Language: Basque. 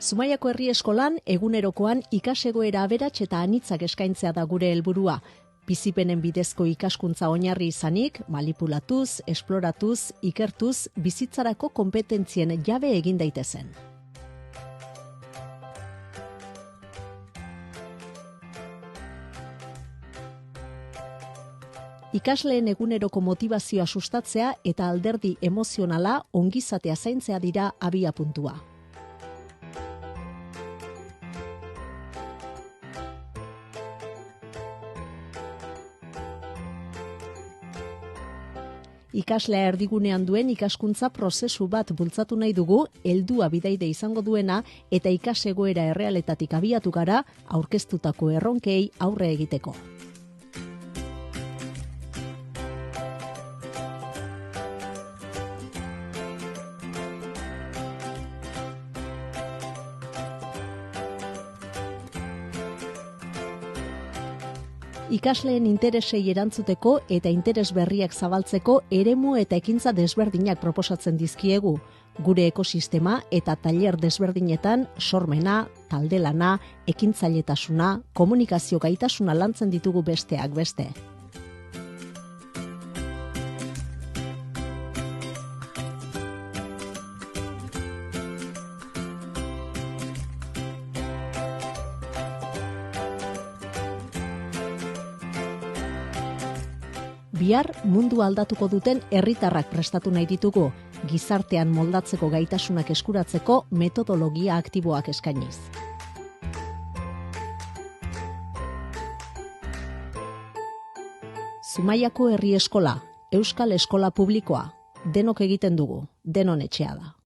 Zumaiako herri eskolan egunerokoan ikasegoera aberats eta anitzak eskaintzea da gure helburua. Bizipenen bidezko ikaskuntza oinarri izanik, manipulatuz, esploratuz, ikertuz, bizitzarako konpetentzien jabe egin daitezen. Ikasleen eguneroko motivazioa sustatzea eta alderdi emozionala ongizatea zaintzea dira abiapuntua. Ikaslea erdigunean duen ikaskuntza prozesu bat bultzatu nahi dugu, heldua bidaide izango duena eta ikasegoera errealetatik abiatu gara aurkeztutako erronkei aurre egiteko. Ikasleen interesei erantzuteko eta interes berriak zabaltzeko eremu eta ekintza desberdinak proposatzen dizkiegu. Gure ekosistema eta tailer desberdinetan sormena, taldelana, ekintzailetasuna, komunikazio gaitasuna lantzen ditugu besteak beste. Bihar mundu aldatuko duten herritarrak prestatu nahi ditugu, gizartean moldatzeko gaitasunak eskuratzeko metodologia aktiboak eskainiz. Zumaiako herri eskola, euskal eskola publikoa, denok egiten dugu, denon etxea da.